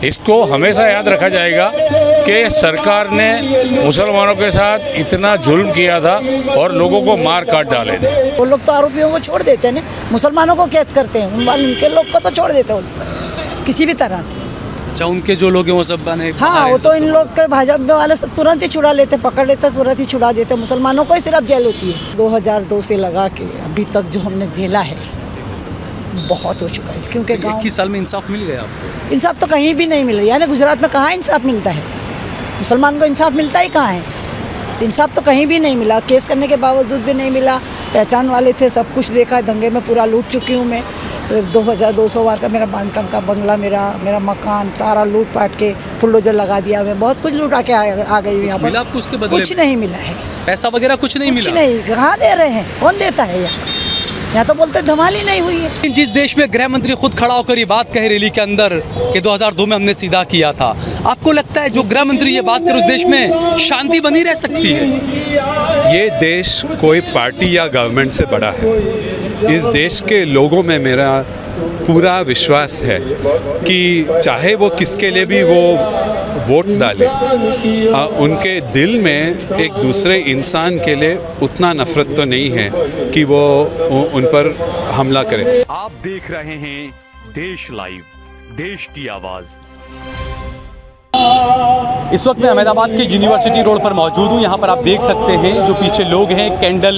इसको हमेशा याद रखा जाएगा कि सरकार ने मुसलमानों के साथ इतना जुल्म किया था और लोगों को मार काट डाले थे। वो लोग तो आरोपियों को छोड़ देते हैं ना, मुसलमानों को कैद करते हैं, उनके लोग को तो छोड़ देते हैं किसी भी तरह से। अच्छा, उनके जो लोग हैं वो सब बने। हाँ, वो तो इन लोग के भाजपा वाले तुरंत ही छुड़ा लेते, पकड़ लेते, तुरंत ही छुड़ा देते। मुसलमानों को ही सिर्फ जेल होती है। 2002 से लगा के अभी तक जो हमने झेला है बहुत हो चुका है, क्योंकि 21 साल में इंसाफ मिल गया आपको? इंसाफ तो कहीं भी नहीं मिल रहा है। गुजरात में कहाँ इंसाफ मिलता है? मुसलमान को इंसाफ मिलता ही कहाँ है? इंसाफ तो कहीं भी नहीं मिला। केस करने के बावजूद भी नहीं मिला। पहचान वाले थे, सब कुछ देखा, दंगे में पूरा लूट चुकी हूँ मैं। 2200 वार का मेरा बांधकाम का बंगला, मेरा मकान सारा लूट पाट के बुलडोजर लगा दिया। मैं बहुत कुछ लूटा के आ गई हूँ यहाँ पर। आपको उसके बदले कुछ नहीं मिला है, पैसा वगैरह कुछ नहीं मिला? कुछ नहीं। कहाँ दे रहे हैं? कौन देता है यहाँ तो बोलते धमाल ही नहीं हुई है। जिस देश में गृह मंत्री खुद खड़ा होकर ये बात कहे रैली के अंदर कि 2002 में हमने सीधा किया था, आपको लगता है जो गृह मंत्री ये बात करे उस देश में शांति बनी रह सकती है? ये देश कोई पार्टी या गवर्नमेंट से बड़ा है। इस देश के लोगों में मेरा पूरा विश्वास है कि चाहे वो किसके लिए भी वो वोट डाले, उनके दिल में एक दूसरे इंसान के लिए उतना नफरत तो नहीं है कि वो उन पर हमला करे। आप देख रहे हैं देश लाइव, देश की आवाज़। इस वक्त मैं अहमदाबाद के यूनिवर्सिटी रोड पर मौजूद हूँ। यहाँ पर आप देख सकते हैं जो पीछे लोग हैं कैंडल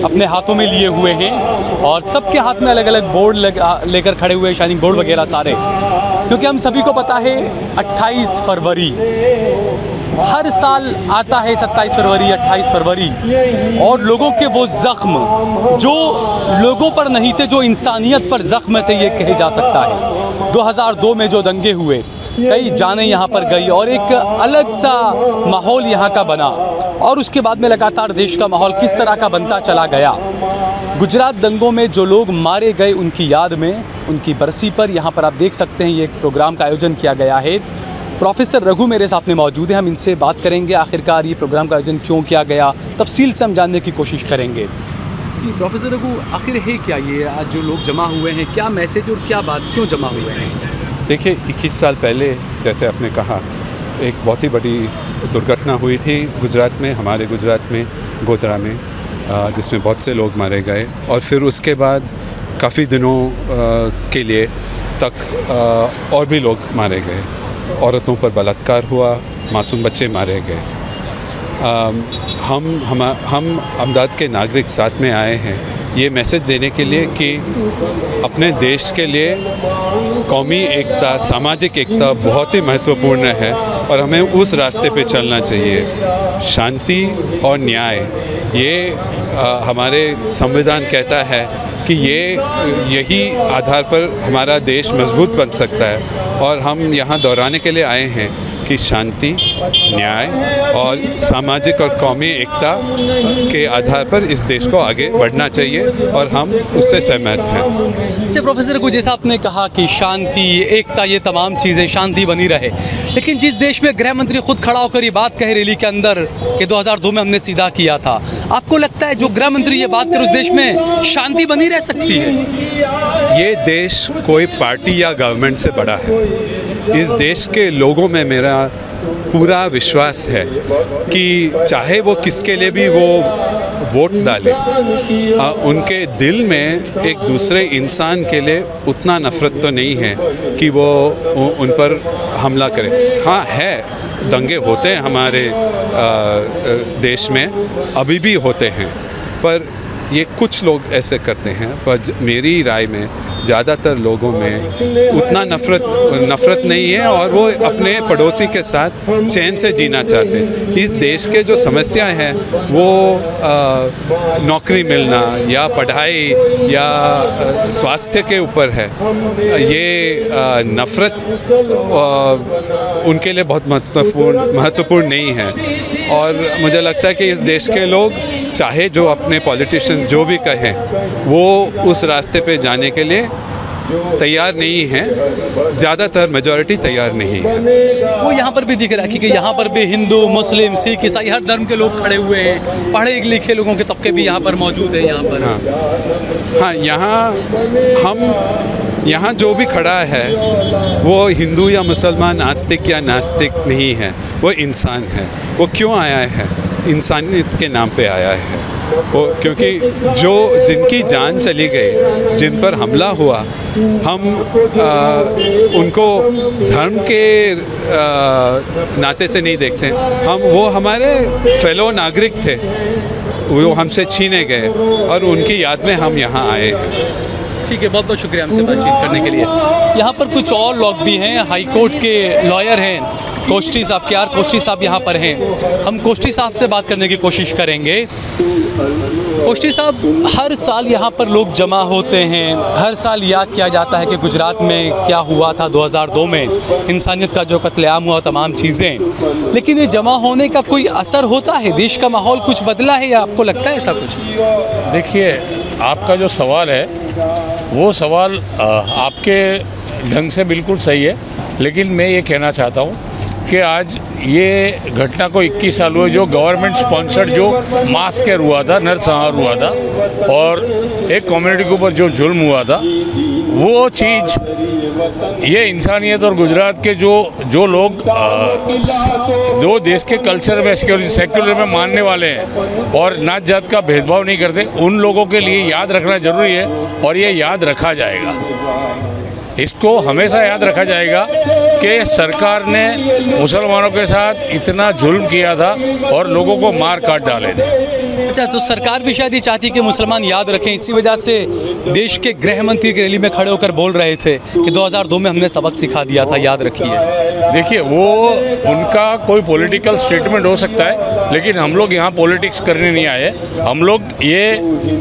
अपने हाथों में लिए हुए हैं और सबके हाथ में अलग अलग बोर्ड लेकर खड़े हुए हैं, शाइनिंग बोर्ड वगैरह सारे, क्योंकि हम सभी को पता है 28 फरवरी हर साल आता है। 27 फरवरी, 28 फरवरी, और लोगों के वो ज़ख्म जो लोगों पर नहीं थे, जो इंसानियत पर ज़ख्म थे, ये कहे जा सकता है। 2002 में जो दंगे हुए, कई जानें यहाँ पर गई और एक अलग सा माहौल यहाँ का बना, और उसके बाद में लगातार देश का माहौल किस तरह का बनता चला गया। गुजरात दंगों में जो लोग मारे गए उनकी याद में, उनकी बरसी पर यहाँ पर आप देख सकते हैं ये एक प्रोग्राम का आयोजन किया गया है। प्रोफेसर रघु मेरे सामने मौजूद है, हम इनसे बात करेंगे आखिरकार ये प्रोग्राम का आयोजन क्यों किया गया, तफसील से हम जानने की कोशिश करेंगे। जी प्रोफेसर रघु, आखिर है क्या ये आज जो लोग जमा हुए हैं, क्या मैसेज और क्या बात, क्यों जमा हुए हैं? देखिए, 21 साल पहले जैसे आपने कहा एक बहुत ही बड़ी दुर्घटना हुई थी गुजरात में, हमारे गुजरात में गोधरा में, जिसमें बहुत से लोग मारे गए, और फिर उसके बाद काफ़ी दिनों के लिए तक और भी लोग मारे गए। औरतों पर बलात्कार हुआ, मासूम बच्चे मारे गए। हम अहमदाबाद के नागरिक साथ में आए हैं ये मैसेज देने के लिए कि अपने देश के लिए कौमी एकता, सामाजिक एकता बहुत ही महत्वपूर्ण है और हमें उस रास्ते पे चलना चाहिए। शांति और न्याय, ये हमारे संविधान कहता है कि यही आधार पर हमारा देश मजबूत बन सकता है, और हम यहाँ दोहराने के लिए आए हैं कि शांति, न्याय और सामाजिक और कौमी एकता के आधार पर इस देश को आगे बढ़ना चाहिए, और हम उससे सहमत हैं। अच्छा प्रोफेसर को, जैसा आपने कहा कि शांति, एकता, ये तमाम चीज़ें, शांति बनी रहे, लेकिन जिस देश में गृह मंत्री खुद खड़ा होकर ये बात कहे रैली के अंदर कि 2002 में हमने सीधा किया था, आपको लगता है जो गृह मंत्री ये बात करे उस देश में शांति बनी रह सकती है? ये देश कोई पार्टी या गवर्नमेंट से बड़ा है। इस देश के लोगों में मेरा पूरा विश्वास है कि चाहे वो किसके लिए भी वो वोट डाले, उनके दिल में एक दूसरे इंसान के लिए उतना नफरत तो नहीं है कि वो उन पर हमला करे। हाँ है, दंगे होते हैं हमारे देश में, अभी भी होते हैं, पर ये कुछ लोग ऐसे करते हैं। पर मेरी राय में ज़्यादातर लोगों में उतना नफ़रत नहीं है, और वो अपने पड़ोसी के साथ चैन से जीना चाहते हैं। इस देश के जो समस्याएं हैं वो नौकरी मिलना या पढ़ाई या स्वास्थ्य के ऊपर है। ये नफ़रत उनके लिए बहुत महत्वपूर्ण नहीं है, और मुझे लगता है कि इस देश के लोग चाहे जो अपने पॉलिटिशियन जो भी कहें, वो उस रास्ते पे जाने के लिए तैयार नहीं है। ज़्यादातर मेजॉरिटी तैयार नहीं है। वो यहाँ पर भी दिख रहा है कि यहाँ पर भी हिंदू, मुस्लिम, सिख, ईसाई हर धर्म के लोग खड़े हुए हैं, पढ़े लिखे लोगों के तबके भी यहाँ पर मौजूद है। यहाँ पर हाँ, यहाँ हम यहाँ जो भी खड़ा है वो हिंदू या मुसलमान, आस्तिक या नास्तिक नहीं है, वो इंसान है। वो क्यों आया है? इंसानियत के नाम पे आया है वो, क्योंकि जिनकी जान चली गई, जिन पर हमला हुआ, हम उनको धर्म के नाते से नहीं देखते। वो हमारे फेलो नागरिक थे, वो हमसे छीने गए और उनकी याद में हम यहाँ आए हैं। ठीक है, बहुत बहुत शुक्रिया हमसे बातचीत करने के लिए। यहाँ पर कुछ और लोग भी हैं, हाई कोर्ट के लॉयर हैं, कोष्टी साहब, के आर कोष्टी साहब यहाँ पर हैं। हम कोष्टी साहब से बात करने की कोशिश करेंगे। कोष्टी साहब, हर साल यहाँ पर लोग जमा होते हैं, हर साल याद किया जाता है कि गुजरात में क्या हुआ था 2002 में, इंसानियत का जो कत्लेआम हुआ, तमाम चीज़ें, लेकिन ये जमा होने का कोई असर होता है? देश का माहौल कुछ बदला है या आपको लगता है ऐसा कुछ? देखिए, आपका जो सवाल है वो सवाल आपके ढंग से बिल्कुल सही है, लेकिन मैं ये कहना चाहता हूँ कि आज ये घटना को 21 साल हुए, जो गवर्नमेंट स्पॉन्सर्ड जो मास केयर हुआ था, नरसंहार हुआ था और एक कम्युनिटी के ऊपर जो जुल्म हुआ था, वो चीज़ ये इंसानियत और गुजरात के जो लोग जो देश के कल्चर में, सेक्युलर में मानने वाले हैं और नात जात का भेदभाव नहीं करते, उन लोगों के लिए याद रखना ज़रूरी है और ये याद रखा जाएगा। इसको हमेशा याद रखा जाएगा कि सरकार ने मुसलमानों के साथ इतना जुल्म किया था और लोगों को मार काट डाले थे। अच्छा, तो सरकार भी शायद ये चाहती कि मुसलमान याद रखें, इसी वजह से देश के गृह मंत्री की रैली में खड़े होकर बोल रहे थे कि 2002 में हमने सबक सिखा दिया था, याद रखिए। देखिए, वो उनका कोई पॉलिटिकल स्टेटमेंट हो सकता है, लेकिन हम लोग यहाँ पॉलिटिक्स करने नहीं आए। हम लोग ये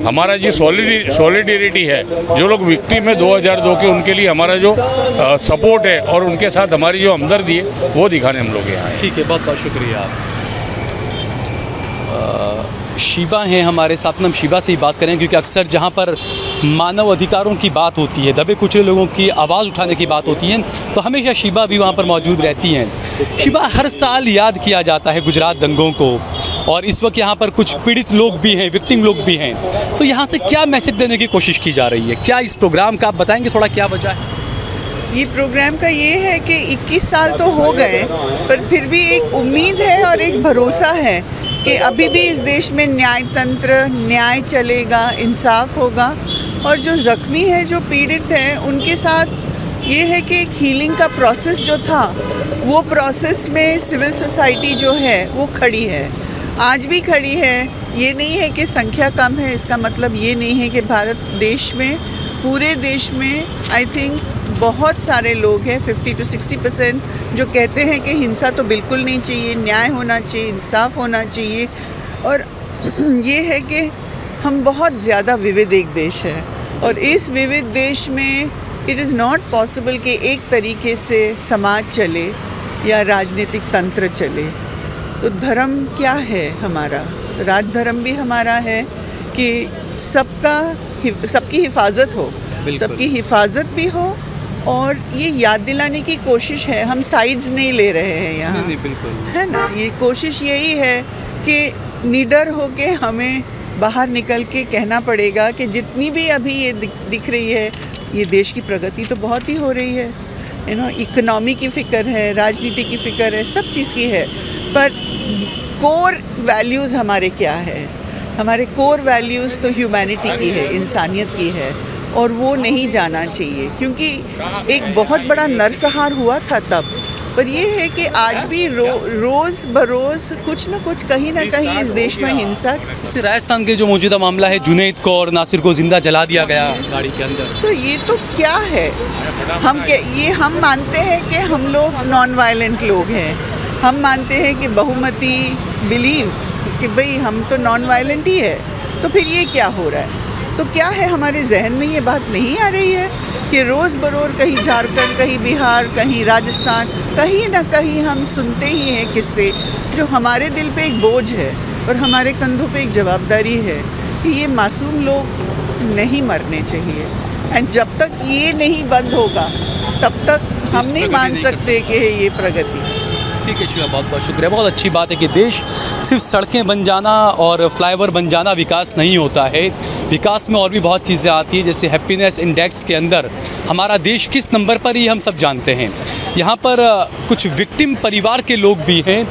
हमारा जो सॉलिडेरिटी है, जो लोग विक्टिम है 2002 के, उनके लिए हमारा जो सपोर्ट है और उनके साथ हमारी जो हमदर्दी है, वो दिखाने हम लोग यहाँ आए। ठीक है, बहुत बहुत शुक्रिया। शीबा हैं हमारे साथ में, हम शीबा से ही बात करें क्योंकि अक्सर जहाँ पर मानव अधिकारों की बात होती है, दबे कुचले लोगों की आवाज़ उठाने की बात होती है, तो हमेशा शीबा भी वहाँ पर मौजूद रहती हैं। शीबा, हर साल याद किया जाता है गुजरात दंगों को और इस वक्त यहाँ पर कुछ पीड़ित लोग भी हैं, विक्टिम लोग भी हैं, तो यहाँ से क्या मैसेज देने की कोशिश की जा रही है? क्या इस प्रोग्राम का आप बताएँगे थोड़ा, क्या वजह है? ये प्रोग्राम का ये है कि 21 साल तो हो गए, पर फिर भी एक उम्मीद है और एक भरोसा है कि अभी भी इस देश में न्याय तंत्र, न्याय चलेगा, इंसाफ होगा और जो ज़ख्मी है, जो पीड़ित हैं, उनके साथ ये है कि एक हीलिंग का प्रोसेस जो था, वो प्रोसेस में सिविल सोसाइटी जो है वो खड़ी है, आज भी खड़ी है। ये नहीं है कि संख्या कम है, इसका मतलब ये नहीं है कि भारत देश में, पूरे देश में आई थिंक बहुत सारे लोग हैं, 50 to 60% जो कहते हैं कि हिंसा तो बिल्कुल नहीं चाहिए, न्याय होना चाहिए, इंसाफ होना चाहिए। और ये है कि हम बहुत ज़्यादा विविध एक देश है और इस विविध देश में इट इज़ नॉट पॉसिबल कि एक तरीके से समाज चले या राजनीतिक तंत्र चले। तो धर्म क्या है हमारा? राज धर्म भी हमारा है कि सबकी हिफाजत हो, सबकी हिफाजत भी हो और ये याद दिलाने की कोशिश है। हम साइड्स नहीं ले रहे हैं यहाँ, बिल्कुल, है ना। ये कोशिश यही है कि निडर होके हमें बाहर निकल के कहना पड़ेगा कि जितनी भी अभी ये दिख रही है, ये देश की प्रगति तो बहुत ही हो रही है, यू नो, इकोनॉमी की फ़िक्र है, राजनीति की फ़िक्र है, सब चीज़ की है, पर कोर वैल्यूज़ हमारे क्या है? हमारे कोर वैल्यूज़ तो ह्यूमैनिटी की है, इंसानियत की है और वो नहीं जाना चाहिए, क्योंकि एक बहुत बड़ा नरसंहार हुआ था तब, पर ये है कि आज भी रोज़ बरोज़ कुछ न कुछ, कहीं ना कहीं इस देश में हिंसा। जैसे राजस्थान के जो मौजूदा मामला है, जुनैद को और नासिर को जिंदा जला दिया गया गाड़ी के अंदर, तो ये तो क्या है? हम मानते हैं कि हम लोग नॉन वायलेंट लोग हैं, हम मानते हैं कि बहुमती बिलीव्स कि भाई हम तो नॉन वायलेंट ही है, तो फिर ये क्या हो रहा है? तो क्या है, हमारे जहन में ये बात नहीं आ रही है कि रोज़ बरोज़ कहीं झारखंड, कहीं बिहार, कहीं राजस्थान, कहीं ना कहीं हम सुनते ही हैं किस्से जो हमारे दिल पे एक बोझ है और हमारे कंधों पे एक जवाबदारी है कि ये मासूम लोग नहीं मरने चाहिए। एंड जब तक ये नहीं बंद होगा तब तक हम नहीं मान सकते कि ये प्रगति। ठीक है शिवा, बहुत बहुत शुक्रिया। बहुत अच्छी बात है कि देश सिर्फ सड़कें बन जाना और फ्लाईओवर बन जाना विकास नहीं होता है, विकास में और भी बहुत चीज़ें आती हैं, जैसे हैप्पीनेस इंडेक्स के अंदर हमारा देश किस नंबर पर, ये हम सब जानते हैं। यहाँ पर कुछ विक्टिम परिवार के लोग भी हैं।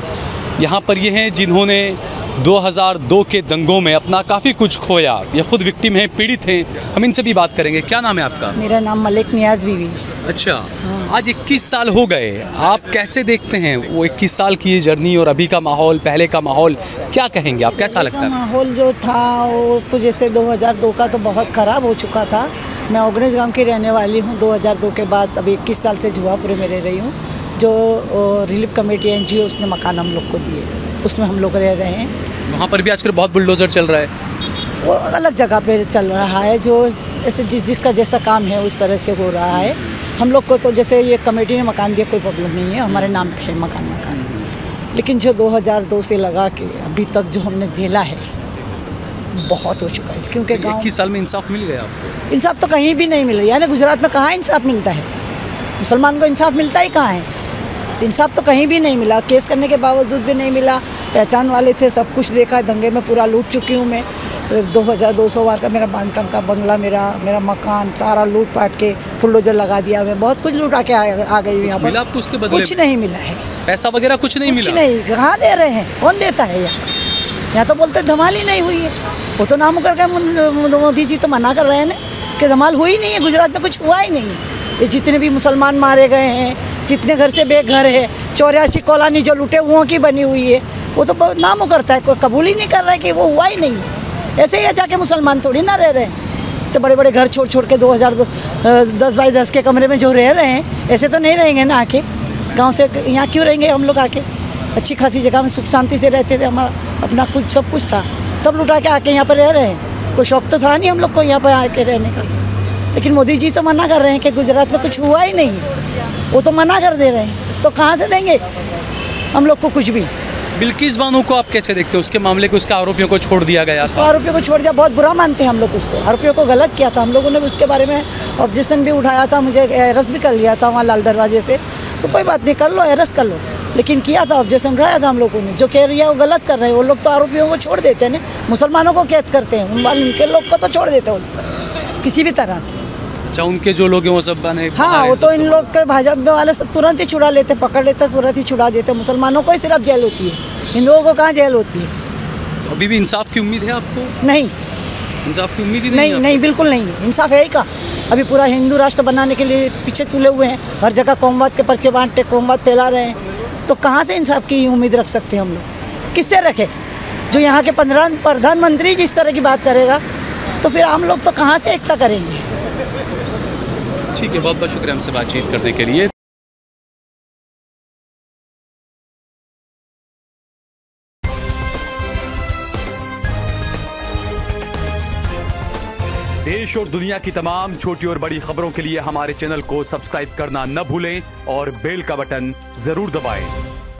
यहाँ पर ये हैं जिन्होंने 2002 के दंगों में अपना काफ़ी कुछ खोया। ये खुद विक्टिम हैं, पीड़ित हैं। हम इनसे भी बात करेंगे। क्या नाम है आपका? मेरा नाम मलिक नियाज बीवी। अच्छा, आज 21 साल हो गए, आप कैसे देखते हैं वो 21 साल की ये जर्नी और अभी का माहौल, पहले का माहौल, क्या कहेंगे आप, कैसा लगता है? माहौल जो था वो तो जैसे 2002 का तो बहुत ख़राब हो चुका था। मैं ओगनेश गांव की रहने वाली हूँ। 2002 के बाद अभी 21 साल से जुआपुरे में रह रही हूँ। जो रिलीफ कमेटी NGO उसने मकान हम लोग को दिए, उसमें हम लोग रह रहे हैं। वहाँ पर भी आजकल बहुत बुलडोज़र चल रहा है। वो अलग जगह पे चल रहा है, जो ऐसे जिसका जैसा काम है उस तरह से हो रहा है। हम लोग को तो जैसे ये कमेटी ने मकान दिया, कोई प्रॉब्लम नहीं है, हमारे नाम पे है मकान। लेकिन जो 2002 से लगा के अभी तक जो हमने झेला है बहुत हो चुका है। क्योंकि 21 साल में इंसाफ मिल गया आपको? इंसाफ तो कहीं भी नहीं मिल रहा है। गुजरात में कहाँ इंसाफ मिलता है? मुसलमान को इंसाफ मिलता ही कहाँ है? इंसाफ तो कहीं भी नहीं मिला। केस करने के बावजूद भी नहीं मिला। पहचान वाले थे, सब कुछ देखा। दंगे में पूरा लूट चुकी हूँ मैं। 2200 वार का मेरा बांधकाम का बंगला, मेरा मकान सारा लूट पाट के बुलडोजर लगा दिया। मैं बहुत कुछ लूट आके आ गई हूँ यहाँ पर। आपको उसके बदले कुछ नहीं मिला है, पैसा वगैरह कुछ नहीं मिला? कुछ नहीं। कहाँ दे रहे हैं? कौन देता है यहाँ तो बोलते धमाल ही नहीं हुई है। वो तो नाम करके मोदी जी तो मना कर रहे हैं ना कि धमाल हुई नहीं है, गुजरात में कुछ हुआ ही नहीं है। ये जितने भी मुसलमान मारे गए हैं, जितने घर से बेघर है, 84 कॉलोनी जो लुटे हुओं की बनी हुई है, वो तो नाम करता है, कोई कबूल ही नहीं कर रहा है कि वो हुआ ही नहीं है। ऐसे ही जाके मुसलमान थोड़ी ना रह रहे हैं। तो बड़े बड़े घर छोड़ के 2010 बाई 10 के कमरे में जो रह रहे हैं, ऐसे तो नहीं रहेंगे ना आके। गांव से यहाँ क्यों रहेंगे हम लोग आके? अच्छी खासी जगह में सुख शांति से रहते थे, हमारा अपना कुछ सब कुछ था, सब लुटा के आके यहाँ पर रह रहे हैं। कोई शौक तो था नहीं हम लोग को यहाँ पर आके रहने का। लेकिन मोदी जी तो मना कर रहे हैं कि गुजरात में कुछ हुआ ही नहीं है। वो तो मना कर दे रहे हैं, तो कहाँ से देंगे हम लोग को कुछ भी? बिल्किस बानो को आप कैसे देखते हो? उसके मामले को, उसके आरोपियों को छोड़ दिया गया था। आरोपियों को छोड़ दिया, बहुत बुरा मानते हैं हम लोग उसको। आरोपियों को गलत किया था, हम लोगों ने भी उसके बारे में ऑब्जेक्शन भी उठाया था। मुझे अरेस्ट भी कर लिया था वहाँ लाल दरवाजे से। तो कोई बात नहीं, कर लो, अरेस्ट कर लो। लेकिन किया था, ऑब्जेक्शन उठाया था हम लोगों ने। जो कह रही है वो गलत कर रहे हैं। वो लोग तो आरोपियों को छोड़ देते हैं ना, मुसलमानों को कैद करते हैं, उनके लोग को तो छोड़ देते हैं किसी भी तरह से। अच्छा, उनके जो लोग हैं वो सब बने? हाँ, वो तो इन लोग के भाजपा वाले तुरंत ही छुड़ा लेते, पकड़ लेते, तुरंत ही छुड़ा देते। मुसलमानों को ही सिर्फ जेल होती है, हिंदुओं को कहाँ जेल होती है? अभी भी इंसाफ की उम्मीद है आपको? नहीं, इंसाफ की उम्मीद ही नहीं, बिल्कुल नहीं है। इंसाफ है ही का? अभी पूरा हिंदू राष्ट्र बनाने के लिए पीछे तुले हुए हैं, हर जगह कौमवाद के पर्चे बांटते, कौमवाद फैला रहे हैं। तो कहाँ से इंसाफ की उम्मीद रख सकते हैं हम लोग? किससे रखें? जो यहाँ के प्रधानमंत्री जिस तरह की बात करेगा, तो फिर हम लोग तो कहाँ से एकता करेंगे? ठीक है, बहुत बहुत शुक्रिया हमसे बातचीत करने के लिए। देश और दुनिया की तमाम छोटी और बड़ी खबरों के लिए हमारे चैनल को सब्सक्राइब करना न भूलें और बेल का बटन जरूर दबाएं।